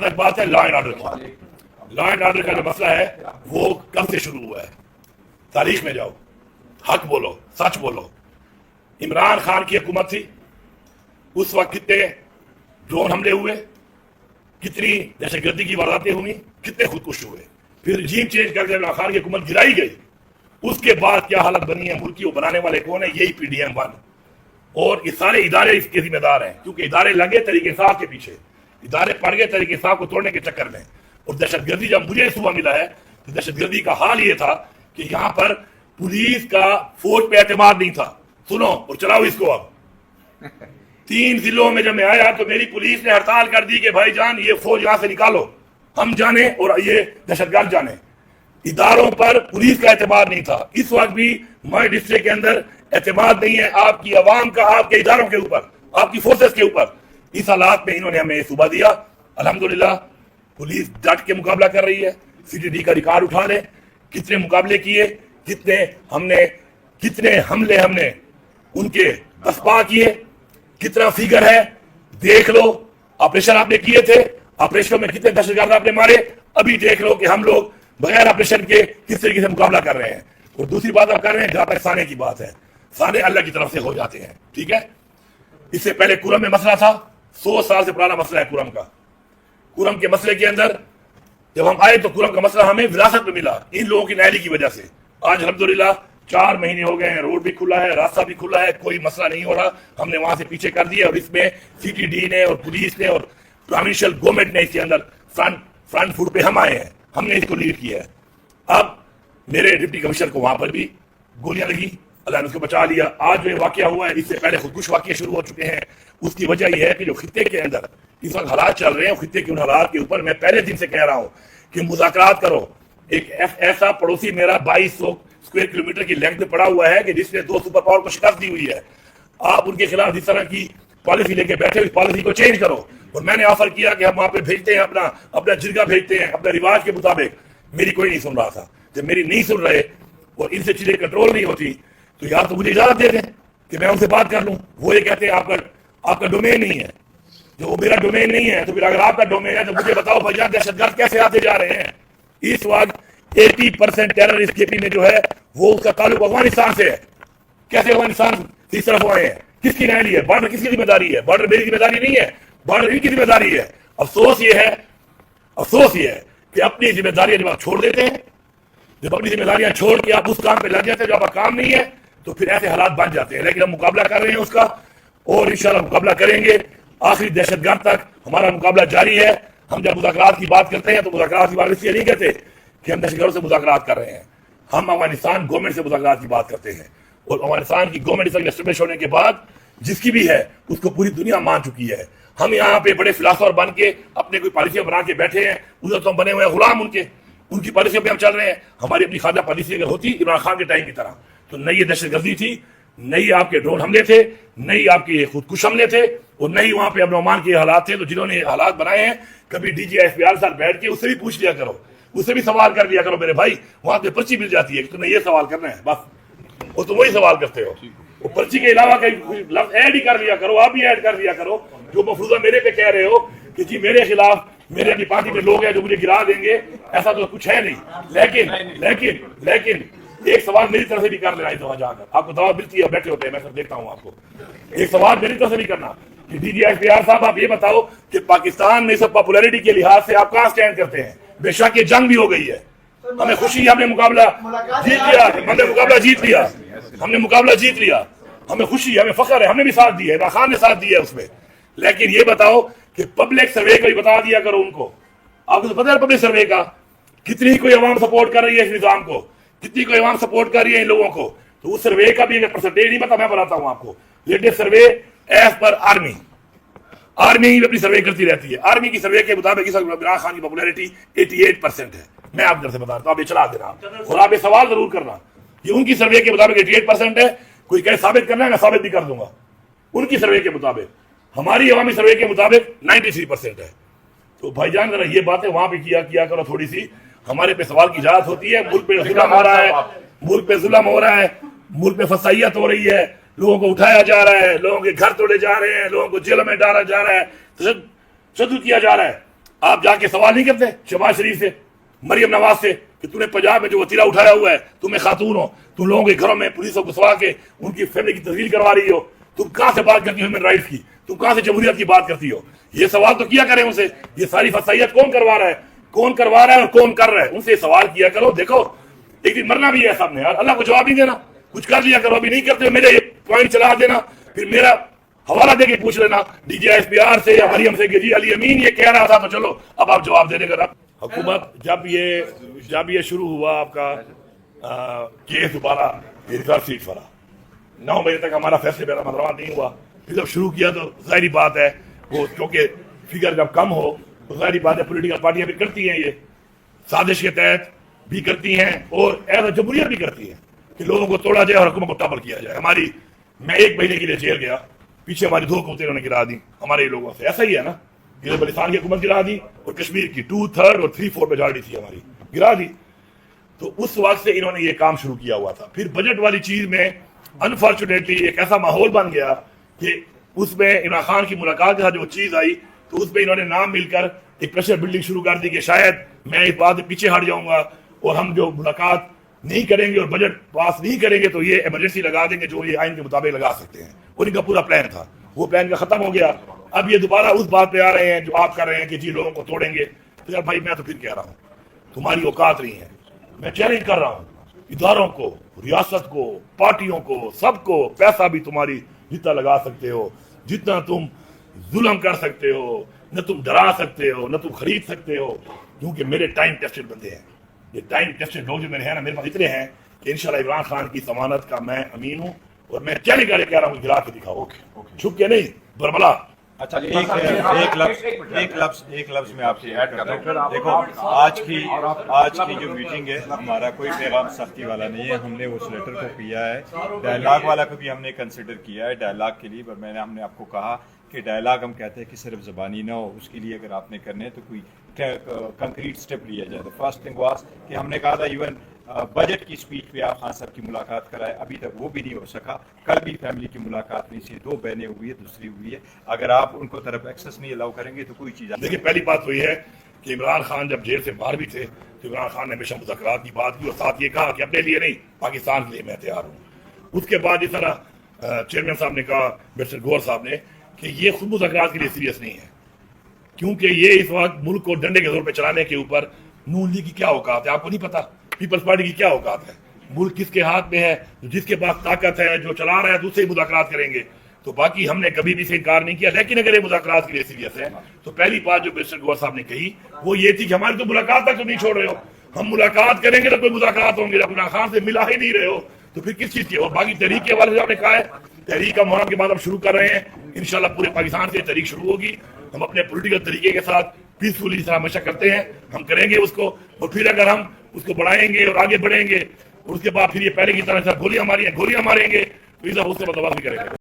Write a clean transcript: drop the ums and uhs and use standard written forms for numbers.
ایک بات ہے لا اینڈ آرڈر کی. لا اینڈ آرڈر کا جو مسئلہ ہے وہ کب سے شروع ہوا ہے؟ تاریخ میں جاؤ, حق بولو, سچ بولو. عمران خان کی حکومت تھی, اس وقت کتنے ڈرون حملے ہوئے, کتنی دہشت گردی کی وارداتیں ہوئی, کتنے خودکش ہوئے. پھر رجیم چینج کر کے عمران خان کی حکومت گرائی گئی. اس کے بعد کیا حالت بنی ہے ملک کی, وہ بنانے والے کون ہیں؟ یہی PDM-1 اور یہ سارے ادارے اس کے ذمہ دار ہیں, کیونکہ ادارے لگے طریقہ انصاف کے پیچھے, ادارے پڑ گئے طریقہ انصاف کو توڑنے کے چکر میں. اور دہشت گردی جب مجھے صبح ملا ہے تو دہشت گردی کا حال یہ تھا کہ یہاں پر پولیس کا فوج پہ اعتماد نہیں تھا. سنو اور چلاؤ اس کو. اب 3 ضلعوں میں جب میں آیا تو میری پولیس نے ہڑتال کر دی کہ بھائی جان یہ فوج یہاں سے نکالو, ہم جانے اور یہ دہشت گرد جانے. اداروں پر پولیس کا اعتماد نہیں تھا. اس وقت بھی ہمارے ڈسٹرکٹ کے اندر اعتماد نہیں ہے آپ کی عوام کا, آپ کے اداروں کے اوپر, آپ کی فورسز کے اوپر. اس حالات میں انہوں نے ہمیں صوبہ دیا. الحمدللہ پولیس ڈٹ کے مقابلہ کر رہی ہے. CTD کا ریکارڈ اٹھا لیں, کتنے مقابلے کیے, کتنے حملے ہم نے ان کے پسپا کیے, کتنا فیگر ہے دیکھ لو. آپریشن آپ نے کیے تھے, آپریشنوں میں کتنے دہشت گرد آپ نے مارے, ابھی دیکھ لو کہ ہم لوگ بغیر آپریشن کے کس طریقے سے مقابلہ کر رہے ہیں. اور دوسری بات آپ کر رہے ہیں جہاں تک سانے کی بات ہے, سانے اللہ کی طرف سے ہو جاتے ہیں, ٹھیک ہے. اس سے پہلے کورم میں مسئلہ تھا, 100 سال سے پرانا مسئلہ ہے کورم کا. کورم کے مسئلے کے اندر جب ہم آئے تو کورم کا مسئلہ ہمیں وراثت میں ملا ان لوگوں کی نااہلی کی وجہ سے. آج الحمدللہ 4 مہینے ہو گئے ہیں, روڈ بھی کھلا ہے, راستہ بھی کھلا ہے, کوئی مسئلہ نہیں ہو رہا. ہم نے وہاں سے پیچھے کر دیا اور اس میں CTD نے اور پولیس نے اور پروونشل گورنمنٹ نے اس کے اندر فرنٹ فوٹ پہ ہم آئے ہیں, ہم نے اس کو لیڈ کیا ہے. اب میرے ڈپٹی کمشنر کو وہاں پر بھی گولیاں لگی, اللہ نے اس کو بچا لیا. آج جو واقعہ ہوا ہے اس سے پہلے خودکش واقعے شروع ہو چکے ہیں. اس کی وجہ یہ ہے کہ جو خطے کے اندر اس وقت حالات چل رہے ہیں, خطے کے ان حالات کے اوپر میں پہلے دن سے کہہ رہا ہوں کہ مذاکرات کرو. ایک ایسا پڑوسی میرا 2200 اسکوائر کلومیٹر کی لینتھ میں پڑا ہوا ہے کہ جس نے 2 سپر پاور کو شکست دی ہوئی ہے. آپ ان کے خلاف جس طرح کی پالیسی لے کے بیٹھے, اس پالیسی کو چینج کرو. اور میں نے آفر کیا کہ ہم وہاں پہ بھیجتے ہیں, اپنا جرگہ بھیجتے ہیں اپنے رواج کے مطابق. میری کوئی نہیں سن رہا تھا. جب میری نہیں سن رہے اور ان سے چیزیں کنٹرول نہیں ہوتی تو یار تو مجھے اجازت دے دیں کہ میں ان سے بات کر لوں. وہ یہ کہتے ہیں آپ کا ڈومین نہیں ہے. جو وہ میرا ڈومین نہیں ہے تو پھر اگر آپ کا ڈومین ہے تو مجھے بتاؤ بھائی جان دہشت گرد کیسے آتے جا رہے ہیں. اس وقت 80% ٹیررسٹ KP میں جو ہے وہ اس کا تعلق افغانستان سے ہے. کیسے افغانستان اس طرف آئے ہیں, کس کی نااہلی ہے, بارڈر کس کی ذمہ داری ہے؟ بارڈر میری ذمہ داری نہیں ہے, بارڈر ان کی ذمہ داری ہے. افسوس یہ ہے کہ اپنی ذمہ داریاں جب آپ چھوڑ دیتے ہیں, جب اپنی ذمہ داریاں چھوڑ کے آپ اس کام پہ لگ جاتے ہیں جو آپ کا کام نہیں ہے, تو پھر ایسے حالات بن جاتے ہیں. لیکن ہم مقابلہ کر رہے ہیں اس کا, اور انشاءاللہ مقابلہ کریں گے آخری دہشت گرد تک. ہمارا مقابلہ جاری ہے. ہم جب مذاکرات کی بات کرتے ہیں تو مذاکرات کی بات اس لیے نہیں کہتے کہ ہم دہشت گردوں سے مذاکرات کر رہے ہیں. ہم افغانستان گورنمنٹ سے مذاکرات کی بات کرتے ہیں, اور افغانستان کی گورنمنٹ اسٹیبلش ہونے کے بعد جس کی بھی ہے اس کو پوری دنیا مان چکی ہے. ہم یہاں پہ بڑے فلاسفر بن کے اپنے کوئی پالیسیاں بنا کے بیٹھے ہیں, ادھر تو ہم بنے ہوئے ہیں غلام ان کی پالیسیوں پہ ہم چل رہے ہیں. ہماری اپنی خارجہ پالیسی اگر ہوتی عمران خان کے ٹائم کی طرح تو نہ یہ دہشت گردی تھی, نہ ہی آپ کے ڈرون حملے تھے, نہ ہی آپ کے خودکش حملے تھے, اور نہ ہی وہاں پہ امن و امان کے حالات تھے. تو جنہوں نے حالات بنائے ہیں کبھی DG SPR ساتھ بیٹھ کے اس سے بھی پوچھ لیا کرو, اس سے بھی سوال کر لیا کرو میرے بھائی. وہاں پہ پرچی مل جاتی ہے کہ تمہیں یہ سوال کرنا ہے بس, اور تم وہی سوال کرتے ہو. وہ پرچی کے علاوہ کہیں لفظ ایڈ ہی کر لیا کرو, آپ بھی ایڈ کر لیا کرو. جو مفروضہ میرے پہ کہہ رہے ہو کہ جی میرے خلاف میرے اپنی پارٹی میں لوگ ہیں جو مجھے گرا دیں گے, ایسا تو کچھ ہے نہیں. لیکن ایک سوال میری طرف سے بھی کر لینا اس دفعہ جا کر. آپ کو دعوت ملتی ہے, بیٹھے ہوتے ہیں, میں سب دیکھتا ہوں آپ کو. ایک سوال میری طرف سے بھی کرنا کہ DG SPR صاحب آپ یہ بتاؤ کہ پاکستان میں سب پاپولیرٹی کے لحاظ سے آپ کہاں سٹینڈ کرتے ہیں؟ بے شک یہ جنگ بھی ہو گئی ہے, ہمیں خوشی, ہم نے مقابلہ جیت لیا, ہمیں خوشی, ہمیں فخر ہے, ہم نے بھی ساتھ دیا ہے, عمران خان نے ساتھ دیا ہے اس میں. لیکن یہ بتاؤ کہ پبلک سروے کو بھی بتا دیا کرو ان کو. آپ کو تو پتہ ہے پبلک سروے کا کتنی کوئی عوام سپورٹ کر رہی ہے اس نظام کو, کتنی کوئی عوام سپورٹ کر رہی ہے ان لوگوں کو. تو اس سروے کا بھی اگر پرسنٹیج نہیں پتا, میں بتاتا ہوں آپ کو. Latest survey as per army اپنی سروے کرتی رہتی ہے. آرمی کی سروے کے مطابق اس وقت عمران خان کی پاپولیرٹی 88% ہے. میں آپ ادھر سے بتا رہا ہوں, آپ یہ چلا دینا اور آپ یہ سوال ضرور کرنا. یہ ان کی سروے کے مطابق 88% ہے. کوئی کہے ثابت کرنا ہے, میں ثابت بھی کر دوں گا. ان کی سروے کے مطابق, ہماری عوامی سروے کے مطابق 93% ہے. تو بھائی جان ذرا یہ باتیں وہاں پہ کیا کرو تھوڑی سی. ہمارے پہ سوال کی اجازت ہوتی ہے. ملک پہ ظلم ہو رہا ہے, ملک پہ فسائیت ہو رہی ہے, لوگوں کو اٹھایا جا رہا ہے, لوگوں کے گھر توڑے جا رہے ہیں, لوگوں کو جیلوں میں ڈالا جا رہا ہے, تشدد کیا جا رہا ہے. آپ جا کے سوال نہیں کرتے شہباز شریف سے, مریم نواز سے, کہ تم نے پنجاب میں جو وتیرہ اٹھایا ہوا ہے, تم ایک خاتون ہو, تم لوگوں کے گھروں میں پولیسوں کو سوا کے ان کی فیملی کی تسلیل کروا رہی ہو, تم کہاں سے بات کرتی ہو ہیومن رائٹس کی, تم کہاں سے جمہوریت کی بات کرتی ہو؟ یہ سوال تو کیا کریں ان سے. یہ ساری فسائیت کون کروا رہا ہے, کون کروا رہا ہے اور کون کر رہا ہے, ان سے سوال کیا کرو. دیکھو ایک دن مرنا بھی ہے سب نے, اللہ کو جواب نہیں دینا, کچھ کر لیا کرو, ابھی نہیں کرتے میرے یہ پوائنٹ چلا دینا, پھر میرا حوالہ دے کے پوچھ لینا D G S P R سے یا مریم سے کہ جی علی امین یہ کہہ رہا تھا, تو چلو اب آپ جواب دینے کا. حکومت جب یہ شروع ہوا آپ کا کیس دوبارہ ریزرو سیٹ والا, 9 بجے تک ہمارا فیصلے میرا مدروان نہیں ہوا. پھر جب شروع کیا تو ظاہری بات ہے وہ کیونکہ فگر جب کم ہو تو ظاہری بات ہے پولیٹیکل پارٹیاں بھی کرتی ہیں, یہ سازش کے تحت بھی کرتی ہیں اور ایز جمہوریت بھی کرتی ہیں کہ لوگوں کو توڑا جائے اور حکومت کو ٹاپل کیا جائے. میں 1 مہینے کے لیے جیل گیا, پیچھے ہماری 2 حکومتیں انہوں نے گرا دی ہمارے لوگوں سے. ایسا ہی ہے نا, بلوچستان کی حکومت گرا دی اور کشمیر کی 2/3 اور 3/4 میجارٹی تھی ہماری, گرا دی. تو اس وقت سے انہوں نے یہ کام شروع کیا ہوا تھا. پھر بجٹ والی چیز میں انفارچونیٹلی ایک ایسا ماحول بن گیا کہ اس میں عمران خان کی ملاقات کے ساتھ جو چیز آئی تو اس میں انہوں نے نام مل کر ایک پریشر بلڈنگ شروع کر دی کہ شاید میں اس بات سے پیچھے ہٹ جاؤں گا اور ہم جو ملاقات نہیں کریں گے اور بجٹ پاس نہیں کریں گے تو یہ ایمرجنسی لگا دیں گے جو یہ آئین کے مطابق لگا سکتے ہیں. اور ان کا پورا پلان تھا, وہ پلان کا ختم ہو گیا. اب یہ دوبارہ اس بات پہ آ رہے ہیں جو آپ کر رہے ہیں کہ جی لوگوں کو توڑیں گے. تو یار بھائی میں تو پھر کہہ رہا ہوں تمہاری اوقات نہیں ہے, میں چیلنج کر رہا ہوں اداروں کو, ریاست کو, پارٹیوں کو, سب کو. پیسہ بھی تمہاری جتنا لگا سکتے ہو, جتنا تم ظلم کر سکتے ہو, نہ تم ڈرا سکتے ہو, نہ تم خرید سکتے ہو, کیونکہ میرے ٹائم ٹیسٹڈ بندے ہیں. یہ ٹائم ٹیسٹڈ لوگ جو میرے ہیں نا, میرے پاس اتنے ہیں کہ انشاءاللہ عمران خان کی ضمانت کا میں امین ہوں اور میں چیلنج کر کے کہہ رہا ہوں گرا کے دکھاؤ, چھپ کے نہیں, بربلا. اچھا ایک لفظ میں آپ سے ایڈ کرتا ہوں. دیکھو آج کی جو میٹنگ ہے ہمارا کوئی پیغام سختی والا نہیں ہے. ہم نے اس لیٹر کو کیا ہے, ڈائلاگ والا کو بھی ہم نے کنسیڈر کیا ہے ڈائلاگ کے لیے, پر ہم نے آپ کو کہا کہ ڈائلاگ ہم کہتے ہیں کہ صرف زبانی نہ ہو, اس کے لیے اگر آپ نے کرنے تو کوئی کنکریٹ سٹیپ لیا جائے. تو فرسٹ تھنگ واز کہ ہم نے کہا تھا ایون بجٹ کی اسپیچ پہ آپ خان صاحب کی ملاقات کرائے, ابھی تک وہ بھی نہیں ہو سکا. کل بھی فیملی کی ملاقات نہیں سی, 2 بہنیں ہوئی ہے, دوسری ہوئی ہے. اگر آپ ان کو طرف ایکسس نہیں الاؤ کریں گے تو کوئی چیز. دیکھیے پہلی بات تو یہ ہے کہ عمران خان جب جیل سے باہر بھی تھے تو عمران خان نے ہمیشہ مذاکرات کی بات کی اور ساتھ یہ کہا کہ اپنے لیے نہیں پاکستان کے لیے میں تیار ہوں. اس کے بعد اس طرح چیئرمین صاحب نے کہا, مسٹر گور صاحب نے, کہ یہ خود مذاکرات کے لیے سیریس نہیں ہے کیونکہ یہ اس وقت ملک کو ڈنڈے کے زور پہ چلانے کے اوپر نون لیگ کی کیا اوقات ہے آپ کو نہیں پتا, پیپلز پارٹی کی کیا اوقات ہے, ملک کس کے ہاتھ میں ہے, جس کے پاس طاقت ہے, جو چلا رہا ہے, دوسرے مذاکرات کریں گے. تو باقی ہم نے کبھی بھی سے انکار نہیں کیا, لیکن اگر یہ مذاکرات کے لیے سیریس ہے تو پہلی بات جو مسٹر گور صاحب نے کہی وہ یہ تھی کہ ہماری تو ملاقات تک تو نہیں چھوڑ رہے ہو, ہم ملاقات کریں گے تو کوئی مذاکرات ہوں گے, جب عمران خان سے ملا ہی نہیں رہے ہو تو پھر کس چیز کی. اور باقی تحریک کے حوالے سے آپ نے کہا ہے, تحریک کا محرم کے بعد ہم شروع کر رہے ہیں, انشاءاللہ پورے پاکستان سے تحریک شروع ہوگی. ہم اپنے پولیٹیکل طریقے کے ساتھ پیسفلی جس طرح ہمیشہ کرتے ہیں ہم کریں گے اس کو, اور پھر اگر ہم اس کو بڑھائیں گے اور آگے بڑھیں گے اور اس کے بعد پھر یہ پہلے کی طرح گولیاں ماریں گے تو اس سے بندوبست بھی کریں گے.